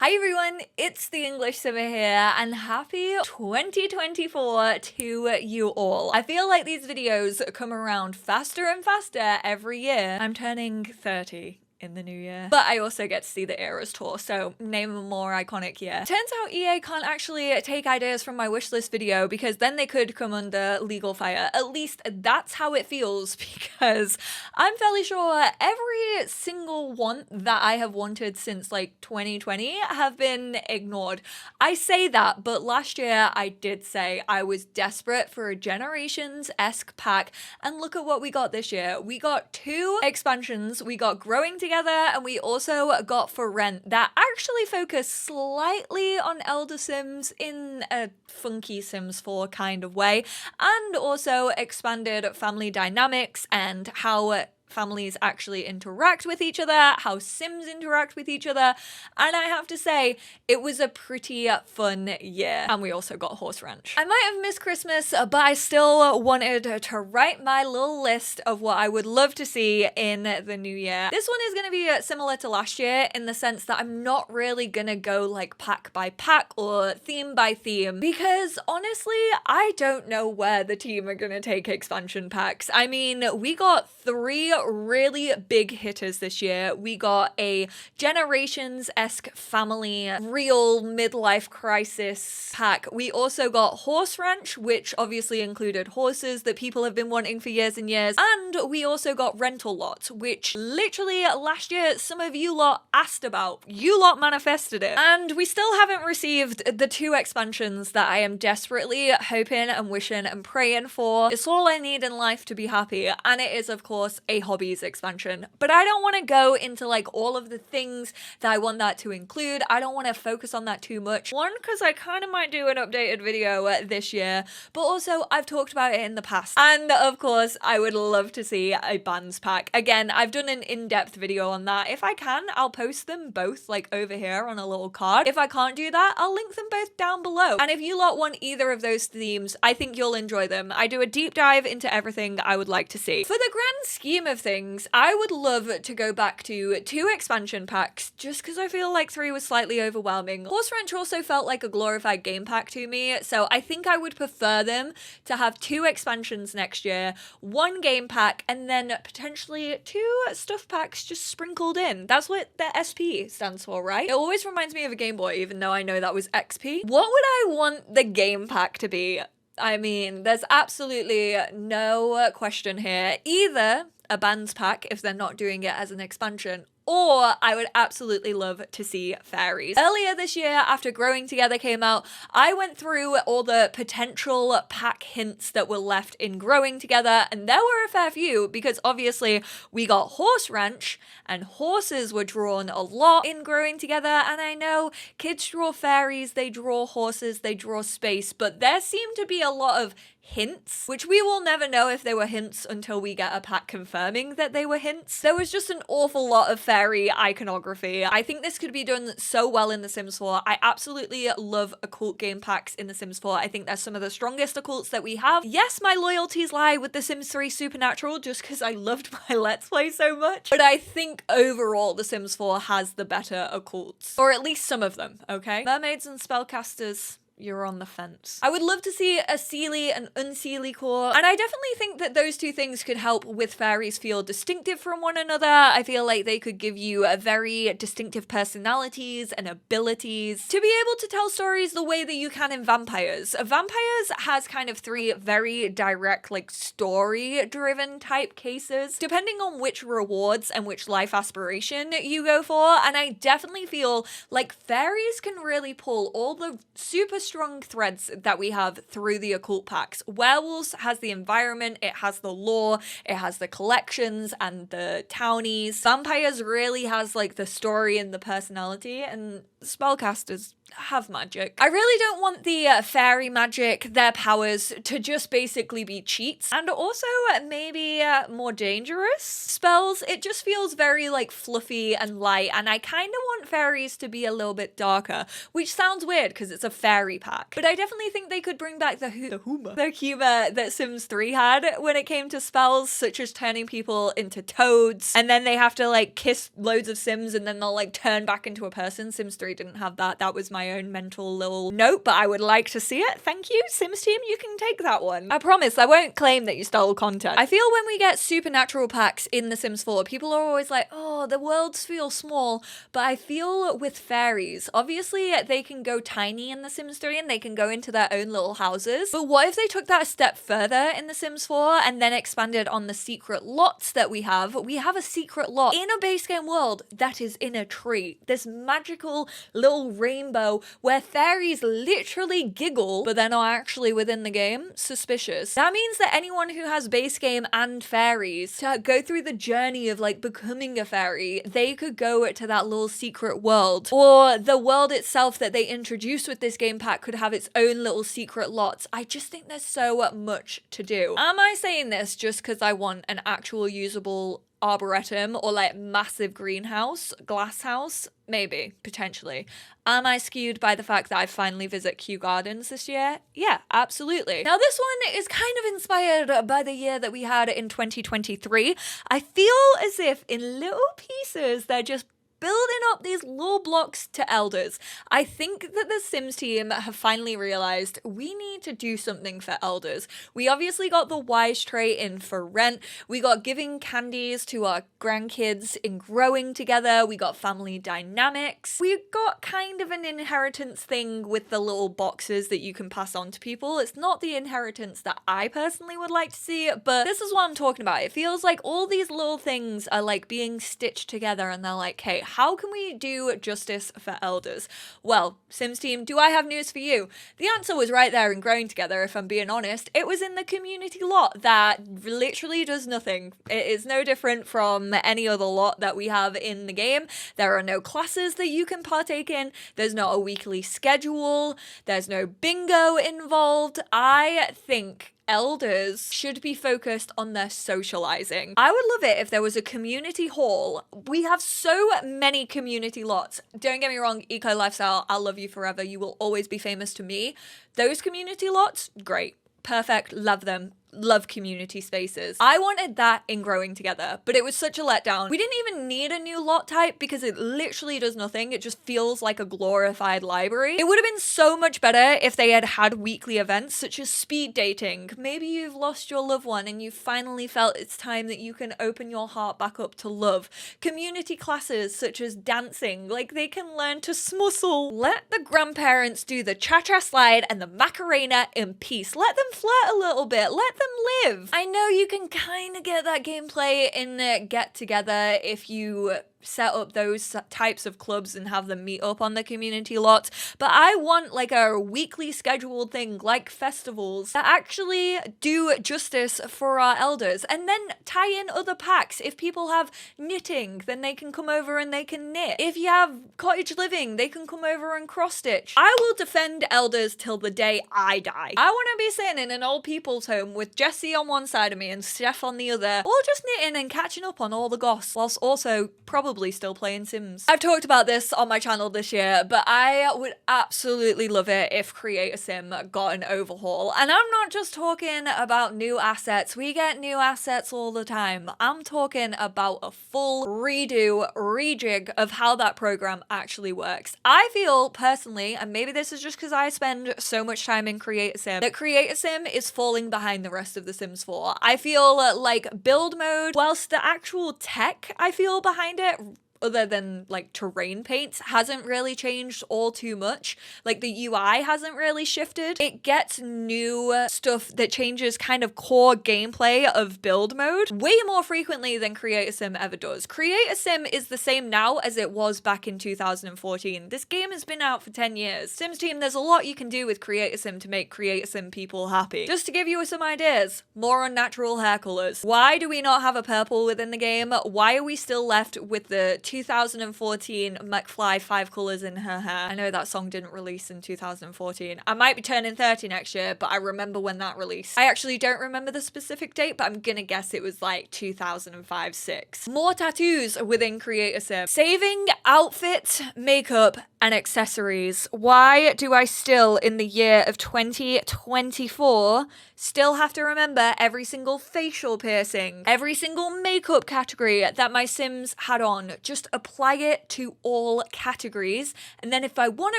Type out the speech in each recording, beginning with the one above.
Hi everyone, it's the EnglishSimmer here, and happy 2024 to you all. I feel like these videos come around faster and faster every year. I'm turning 30 in the new year. But I also get to see the Eras tour, so name a more iconic year. Turns out EA can't actually take ideas from my wishlist video because then they could come under legal fire. At least that's how it feels, because I'm fairly sure every single one that I have wanted since like 2020 have been ignored. I say that, but last year I did say I was desperate for a Generations-esque pack, and look at what we got this year. We got 2 expansions, we got Growing Together, and we also got For Rent that actually focus slightly on Elder Sims in a funky Sims 4 kind of way, and also expanded family dynamics and how families actually interact with each other, how Sims interact with each other, and I have to say, it was a pretty fun year. And we also got Horse Ranch. I might have missed Christmas, but I still wanted to write my little list of what I would love to see in the new year. This one is going to be similar to last year in the sense that I'm not really gonna go like pack by pack or theme by theme, because honestly, I don't know where the team are gonna take expansion packs. I mean, we got 3 really big hitters this year. We got a Generations-esque family, real midlife crisis pack. We also got Horse Ranch, which obviously included horses that people have been wanting for years and years. And we also got Rental Lot, which literally last year some of you lot asked about. You lot manifested it. And we still haven't received the 2 expansions that I am desperately hoping and wishing and praying for. It's all I need in life to be happy, and it is of course a hobbies expansion. But I don't want to go into like all of the things that I want that to include. I don't want to focus on that too much. One, because I kind of might do an updated video this year, but also I've talked about it in the past. And of course, I would love to see a bands pack. Again, I've done an in-depth video on that. If I can, I'll post them both like over here on a little card. If I can't do that, I'll link them both down below. And if you lot want either of those themes, I think you'll enjoy them. I do a deep dive into everything I would like to see. For the grand scheme of things, I would love to go back to 2 expansion packs just because I feel like 3 was slightly overwhelming. Horse Ranch also felt like a glorified game pack to me, so I think I would prefer them to have 2 expansions next year, 1 game pack, and then potentially 2 stuff packs just sprinkled in. That's what the SP stands for, right? It always reminds me of a Game Boy, even though I know that was XP. What would I want the game pack to be? I mean, there's absolutely no question here. Either a bands pack if they're not doing it as an expansion, or I would absolutely love to see fairies. Earlier this year, after Growing Together came out, I went through all the potential pack hints that were left in Growing Together, and there were a fair few, because obviously we got Horse Ranch, and horses were drawn a lot in Growing Together, and I know kids draw fairies, they draw horses, they draw space, but there seemed to be a lot of hints, which we will never know if they were hints until we get a pack confirming that they were hints. There was just an awful lot of fairy iconography. I think this could be done so well in The Sims 4. I absolutely love occult game packs in The Sims 4. I think they're some of the strongest occults that we have. Yes, my loyalties lie with The Sims 3 Supernatural just because I loved my Let's Play so much, but I think overall The Sims 4 has the better occults, or at least some of them, okay? Mermaids and spellcasters, you're on the fence. I would love to see a Seelie and Unseelie core, and I definitely think that those 2 things could help with fairies feel distinctive from one another. I feel like they could give you a very distinctive personalities and abilities to be able to tell stories the way that you can in vampires. Vampires has kind of 3 very direct, like story-driven type cases, depending on which rewards and which life aspiration you go for, and I definitely feel like fairies can really pull all the super strong threads that we have through the occult packs. Werewolves has the environment, it has the lore, it has the collections and the townies. Vampires really has like the story and the personality, and spellcasters have magic. I really don't want the fairy magic, their powers, to just basically be cheats, and also maybe more dangerous spells. It just feels very like fluffy and light, and I kind of want fairies to be a little bit darker, which sounds weird because it's a fairy pack. But I definitely think they could bring back the humor that Sims 3 had when it came to spells, such as turning people into toads, and then they have to like kiss loads of Sims and then they'll like turn back into a person. Sims 3 didn't have that. That was my own mental little note, but I would like to see it. Thank you, Sims team, you can take that one. I promise I won't claim that you stole content. I feel when we get supernatural packs in The Sims 4, people are always like, oh, the worlds feel small, but I feel with fairies, obviously they can go tiny in The Sims 3 and they can go into their own little houses, but what if they took that a step further in The Sims 4 and then expanded on the secret lots that we have? We have a secret lot in a base game world that is in a tree. This magical little rainbow where fairies literally giggle, but they're not actually within the game. Suspicious. That means that anyone who has base game and fairies to go through the journey of like becoming a fairy, they could go to that little secret world, or the world itself that they introduced with this game pack could have its own little secret lots. I just think there's so much to do. Am I saying this just because I want an actual usable arboretum or like massive greenhouse, glass house? Maybe, potentially. Am I skewed by the fact that I finally visit Kew Gardens this year? Yeah, absolutely. Now this one is kind of inspired by the year that we had in 2023. I feel as if in little pieces they're just building up these little blocks to elders. I think that the Sims team have finally realized we need to do something for elders. We obviously got the wise trait in for rent. We got giving candies to our grandkids in growing together. We got family dynamics. We got kind of an inheritance thing with the little boxes that you can pass on to people. It's not the inheritance that I personally would like to see, but this is what I'm talking about. It feels like all these little things are like being stitched together and they're like, hey, how can we do justice for elders? Well, Sims team, do I have news for you? The answer was right there in Growing Together, if I'm being honest. It was in the community lot that literally does nothing. It is no different from any other lot that we have in the game. There are no classes that you can partake in. There's not a weekly schedule. There's no bingo involved. I think elders should be focused on their socializing. I would love it if there was a community hall. We have so many community lots. Don't get me wrong, Eco Lifestyle, I'll love you forever. You will always be famous to me. Those community lots, great. Perfect. Love them. Love community spaces. I wanted that in Growing Together, but it was such a letdown. We didn't even need a new lot type because it literally does nothing. It just feels like a glorified library. It would have been so much better if they had had weekly events such as speed dating. Maybe you've lost your loved one and you finally felt it's time that you can open your heart back up to love. Community classes such as dancing, like they can learn to smussle. Let the grandparents do the cha-cha slide and the Macarena in peace. Let them flirt a little bit. Let them live. I know you can kind of get that gameplay in Get Together if you set up those types of clubs and have them meet up on the community lot, but I want like a weekly scheduled thing like festivals that actually do justice for our elders, and then tie in other packs. If people have knitting, then they can come over and they can knit. If you have cottage living, they can come over and cross stitch. I will defend elders till the day I die. I want to be sitting in an old people's home with Jessie on one side of me and Steph on the other, all just knitting and catching up on all the goss, whilst also probably still playing Sims. I've talked about this on my channel this year, but I would absolutely love it if Create a Sim got an overhaul. And I'm not just talking about new assets. We get new assets all the time. I'm talking about a full redo, rejig of how that program actually works. I feel personally, and maybe this is just because I spend so much time in Create a Sim, that Create a Sim is falling behind the rest of The Sims 4. I feel like build mode, whilst the actual tech I feel behind it, other than like terrain paints, hasn't really changed all too much. Like the UI hasn't really shifted. It gets new stuff that changes kind of core gameplay of build mode way more frequently than Create a Sim ever does. Create a Sim is the same now as it was back in 2014. This game has been out for 10 years. Sims team, there's a lot you can do with Create a Sim to make Create a Sim people happy. Just to give you some ideas, more unnatural hair colors. Why do we not have a purple within the game? Why are we still left with the 2014 McFly 5 colors in her hair? I know that song didn't release in 2014. I might be turning 30 next year, but I remember when that released. I actually don't remember the specific date, but I'm gonna guess it was like 2005-6. More tattoos within Create a Sim. Saving Outfit, makeup, and accessories. Why do I still, in the year of 2024, still have to remember every single facial piercing, every single makeup category that my Sims had on? Just apply it to all categories, and then if I want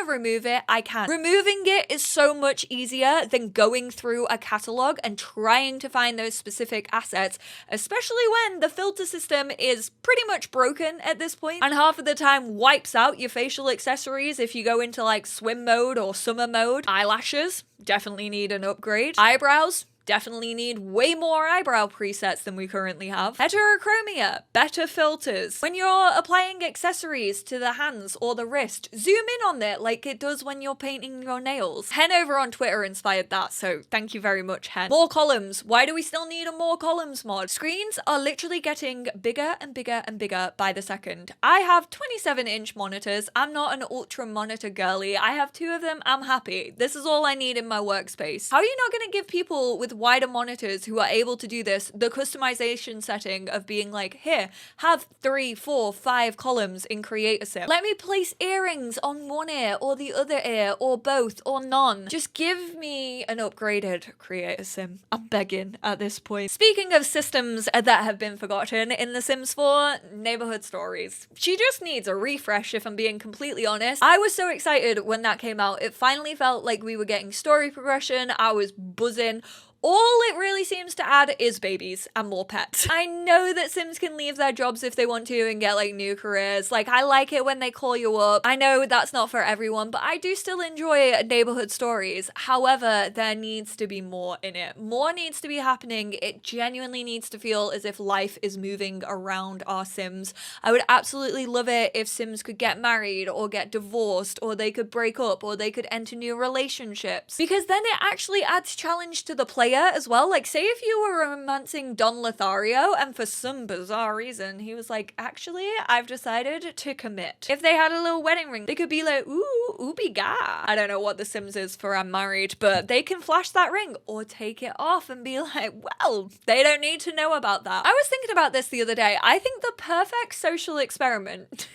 to remove it, I can. Removing it is so much easier than going through a catalog and trying to find those specific assets, especially when the filter system is pretty much broken at this point, and half of the time wipes out your facial accessories if you go into like swim mode or summer mode. Eyelashes definitely need an upgrade. Eyebrows definitely need way more eyebrow presets than we currently have. Heterochromia, better filters. When you're applying accessories to the hands or the wrist, zoom in on it like it does when you're painting your nails. Hen over on Twitter inspired that, so thank you very much, Hen. More columns. Why do we still need a more columns mod? Screens are literally getting bigger and bigger and bigger by the second. I have 27-inch monitors. I'm not an ultra monitor girly. I have 2 of them. I'm happy. This is all I need in my workspace. How are you not going to give people with wider monitors who are able to do this the customization setting of being like, here, have 3, 4, 5 columns in Create a Sim. Let me place earrings on one ear or the other ear or both or none. Just give me an upgraded Create a Sim. I'm begging at this point. Speaking of systems that have been forgotten in The Sims 4, Neighborhood Stories. She just needs a refresh, if I'm being completely honest. I was so excited when that came out. It finally felt like we were getting story progression. I was buzzing. All it really seems to add is babies and more pets. I know that Sims can leave their jobs if they want to and get like new careers. Like, I like it when they call you up. I know that's not for everyone, but I do still enjoy Neighborhood Stories. However, there needs to be more in it. More needs to be happening. It genuinely needs to feel as if life is moving around our Sims. I would absolutely love it if Sims could get married or get divorced, or they could break up, or they could enter new relationships. Because then it actually adds challenge to the player as well. Like, say if you were romancing Don Lothario and for some bizarre reason he was like, actually, I've decided to commit. If they had a little wedding ring, they could be like, ooh, ooby-ga. I don't know what The Sims is for I'm married, but they can flash that ring or take it off and be like, well, they don't need to know about that. I was thinking about this the other day. I think the perfect social experiment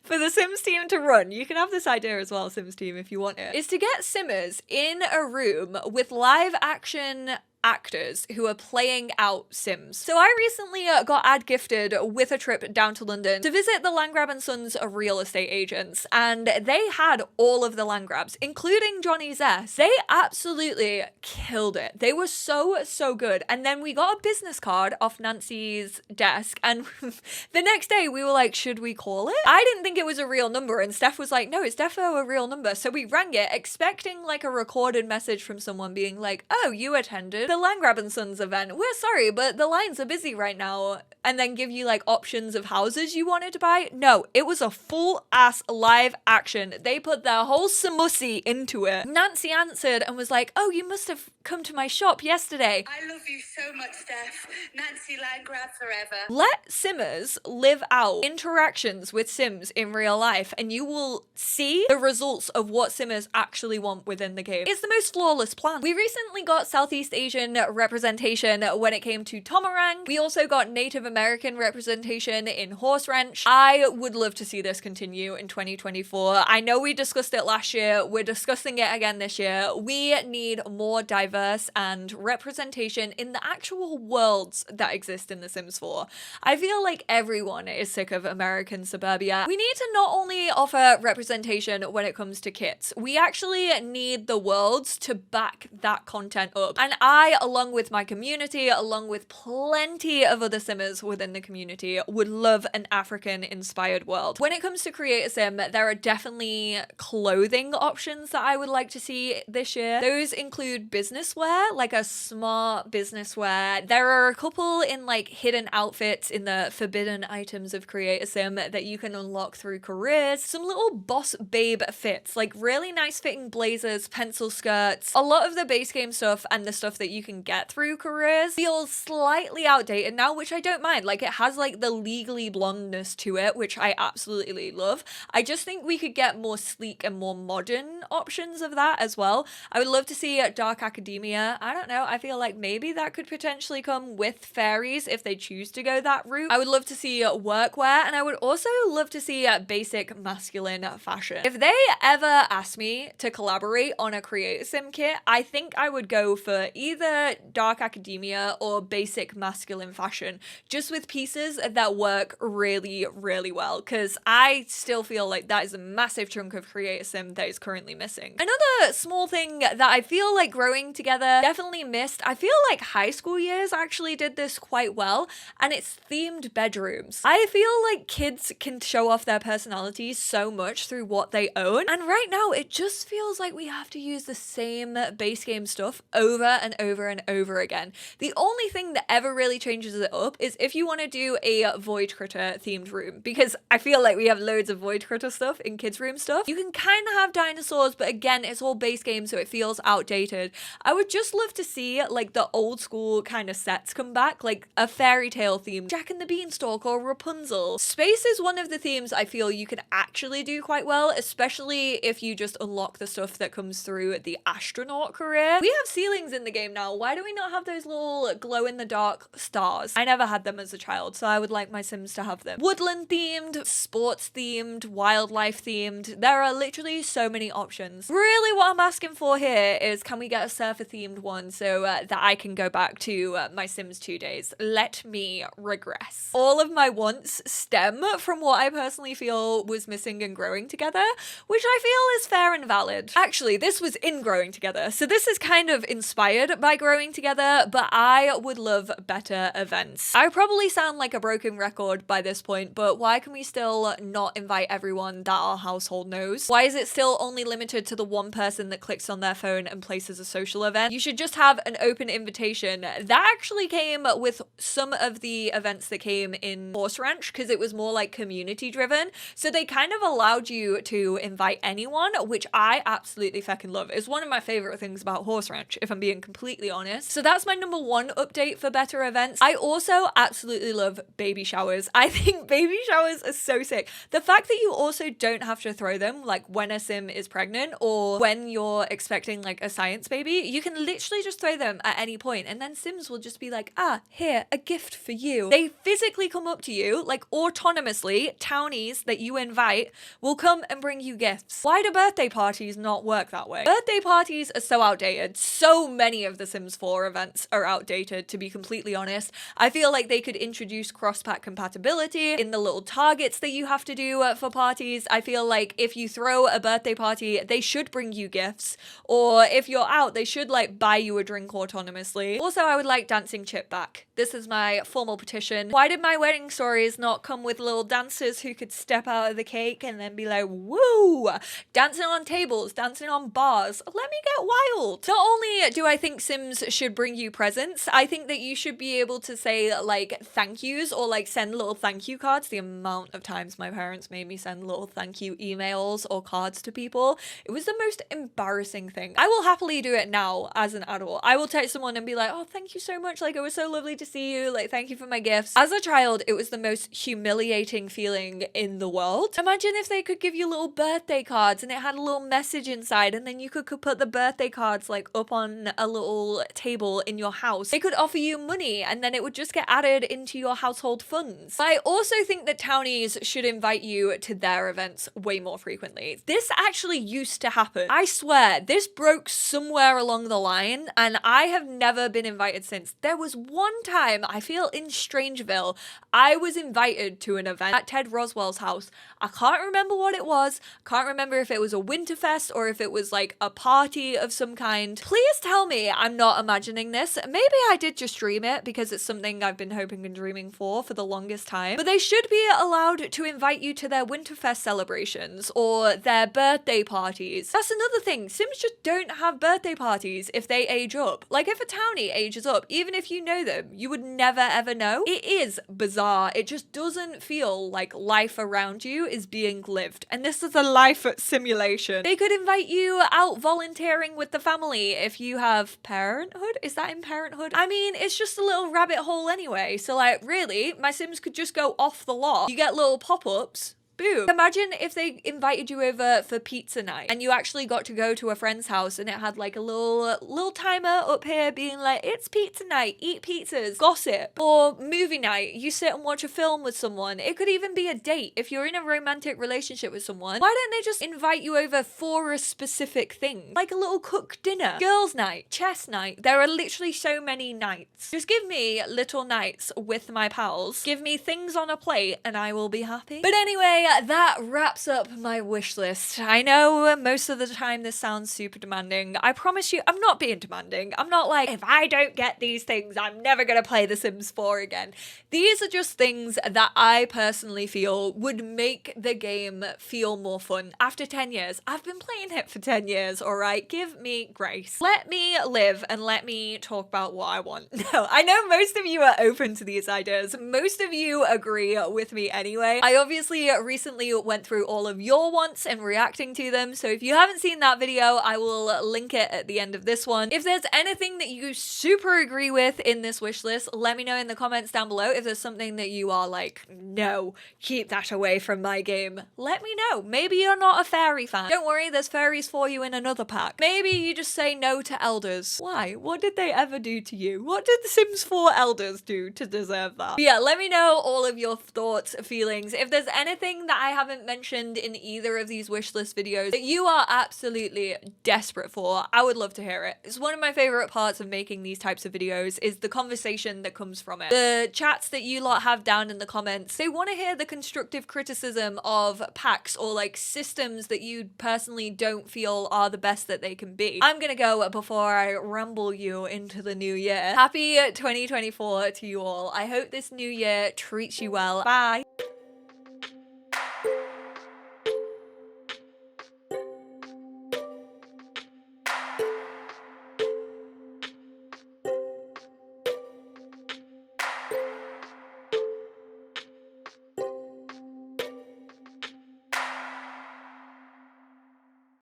for the Sims team to run, you can have this idea as well, Sims team, if you want it, is to get Simmers in a room with live action actors who are playing out Sims. So I recently got ad gifted with a trip down to London to visit the Landgrab and Sons of real estate agents, and they had all of the Landgrabs, including Johnny Zest. They absolutely killed it. They were so good. And then we got a business card off Nancy's desk, and the next day we were like, should we call it? I didn't think it was a real number, and Steph was like, no, it's defo a real number. So we rang it, expecting like a recorded message from someone being like, oh, you attended the Landgrab and Sons event. We're sorry, but the lines are busy right now. And then give you like options of houses you wanted to buy. No, it was a full ass live action. They put their whole samusi into it. Nancy answered and was like, oh, you must have come to my shop yesterday. I love you so much, Steph. Nancy Landgrab forever. Let Simmers live out interactions with Sims in real life, and you will see the results of what Simmers actually want within the game. It's the most flawless plan. We recently got Southeast Asian representation when it came to Tomarang. We also got Native American representation in Horse Ranch. I would love to see this continue in 2024. I know we discussed it last year. We're discussing it again this year. We need more diverse and representation in the actual worlds that exist in The Sims 4. I feel like everyone is sick of American suburbia. We need to not only offer representation when it comes to kits, we actually need the worlds to back that content up. And I, along with my community, along with plenty of other Simmers within the community, would love an African-inspired world. When it comes to Create a Sim, there are definitely clothing options that I would like to see this year. Those include business wear, like a smart business wear. There are a couple in like hidden outfits in the forbidden items of Create a Sim that you can unlock through careers. Some little boss babe fits, like really nice fitting blazers, pencil skirts. A lot of the base game stuff and the stuff that you can get through careers feels slightly outdated now, which I don't mind. Like, it has like the legally blondness to it, which I absolutely love. I just think we could get more sleek and more modern options of that as well. I would love to see dark academia. I don't know, I feel like maybe that could potentially come with fairies if they choose to go that route. I would love to see workwear, and I would also love to see basic masculine fashion. If they ever ask me to collaborate on a create sim kit, I think I would go for either dark academia or basic masculine fashion, just with pieces that work really, really well, because I still feel like that is a massive chunk of create sim that is currently missing. Another small thing that I feel like growing together definitely missed, I feel like high school years actually did this quite well, and it's themed bedrooms. I feel like kids can show off their personalities so much through what they own, and right now it just feels like we have to use the same base game stuff over and over and over again. The only thing that ever really changes it up is if you want to do a Void Critter themed room, because I feel like we have loads of Void Critter stuff in kids room stuff. You can kind of have dinosaurs, but again, it's all base game, so it feels outdated. I would just love to see like the old school kind of sets come back, like a fairy tale theme, Jack and the Beanstalk or Rapunzel. Space is one of the themes I feel you can actually do quite well, especially if you just unlock the stuff that comes through the astronaut career. We have ceilings in the game now. Why do we not have those little glow in the dark stars? I never had them as a child, so I would like my Sims to have them. Woodland themed, sports themed, wildlife themed. There are literally so many options. Really what I'm asking for here is, can we get a surfer themed one so that I can go back to my Sims 2 days? Let me regress. All of my wants stem from what I personally feel was missing in growing together, which I feel is fair and valid. Actually, this was in growing together, so this is kind of inspired by growing together, but I would love better events. I probably sound like a broken record by this point, but why can we still not invite everyone that our household knows? Why is it still only limited to the one person that clicks on their phone and places a social event? You should just have an open invitation. That actually came with some of the events that came in Horse Ranch, because it was more like community driven, so they kind of allowed you to invite anyone, which I absolutely fucking love. It's one of my favorite things about Horse Ranch, if I'm being completely honest. So that's my number one update for better events. I also absolutely love baby showers. I think baby showers are so sick. The fact that you also don't have to throw them, like when a sim is pregnant or when you're expecting like a science baby, you can literally just throw them at any point, and then Sims will just be like, ah, here, a gift for you. They physically come up to you, like autonomously, townies that you invite will come and bring you gifts. Why do birthday parties not work that way? Birthday parties are so outdated. So many of the Sims 4 events are outdated, to be completely honest. I feel like they could introduce cross-pack compatibility in the little targets that you have to do for parties. I feel like if you throw a birthday party, they should bring you gifts, or if you're out, they should like buy you a drink autonomously. Also, I would like dancing chip back. This is my formal petition. Why did my wedding stories not come with little dancers who could step out of the cake and then be like, woo, dancing on tables, dancing on bars? Let me get wild. Not only do I think Sims should bring you presents, I think that you should be able to say like thank yous or like send little thank you cards. The amount of times my parents made me send little thank you emails or cards to people, it was the most embarrassing thing. I will happily do it now as an adult. I will text someone and be like, oh, thank you so much, like it was so lovely to see you, like thank you for my gifts. As a child, it was the most humiliating feeling in the world. Imagine if they could give you little birthday cards and it had a little message inside, and then you could put the birthday cards like up on a little table in your house. They could offer you money and then it would just get added into your household funds. I also think that townies should invite you to their events way more frequently. This actually used to happen. I swear, this broke somewhere along the line and I have never been invited since. There was one time, I feel in Strangeville, I was invited to an event at Ted Roswell's house. I can't remember what it was. Can't remember if it was a Winterfest or if it was like a party of some kind. Please tell me I'm not imagining this. Maybe I did just dream it because it's something I've been hoping and dreaming for the longest time. But they should be allowed to invite you to their Winterfest celebrations or their birthday parties. That's another thing. Sims just don't have birthday parties if they age up. Like if a townie ages up, even if you know them, you would never ever know. It is bizarre. It just doesn't feel like life around you is being lived. And this is a life simulation. They could invite you out volunteering with the family if you have parents Parenthood? Is that in Parenthood? I mean, it's just a little rabbit hole anyway. So like, really, my Sims could just go off the lot. You get little pop-ups. Boom. Imagine if they invited you over for pizza night and you actually got to go to a friend's house and it had like a little timer up here being like, it's pizza night, eat pizzas, gossip. Or movie night, you sit and watch a film with someone. It could even be a date. If you're in a romantic relationship with someone, why don't they just invite you over for a specific thing? Like a little cooked dinner, girls night, chess night. There are literally so many nights. Just give me little nights with my pals. Give me things on a plate and I will be happy. But anyway, that wraps up my wish list. I know most of the time this sounds super demanding. I promise you, I'm not being demanding. I'm not like, if I don't get these things, I'm never gonna play The Sims 4 again. These are just things that I personally feel would make the game feel more fun. After 10 years, I've been playing it for 10 years, all right? Give me grace. Let me live and let me talk about what I want. No, I know most of you are open to these ideas. Most of you agree with me anyway. I obviously recently went through all of your wants and reacting to them, so if you haven't seen that video, I will link it at the end of this one. If there's anything that you super agree with in this wish list, let me know in the comments down below. If there's something that you are like, no, keep that away from my game, let me know. Maybe you're not a fairy fan. Don't worry, there's fairies for you in another pack. Maybe you just say no to elders. Why? What did they ever do to you? What did the Sims 4 elders do to deserve that? But yeah, let me know all of your thoughts, feelings. If there's anything that I haven't mentioned in either of these wish list videos that you are absolutely desperate for, I would love to hear it. It's one of my favorite parts of making these types of videos is the conversation that comes from it. The chats that you lot have down in the comments, they want to hear the constructive criticism of packs or like systems that you personally don't feel are the best that they can be. I'm gonna go before I ramble you into the new year. Happy 2024 to you all. I hope this new year treats you well. Bye.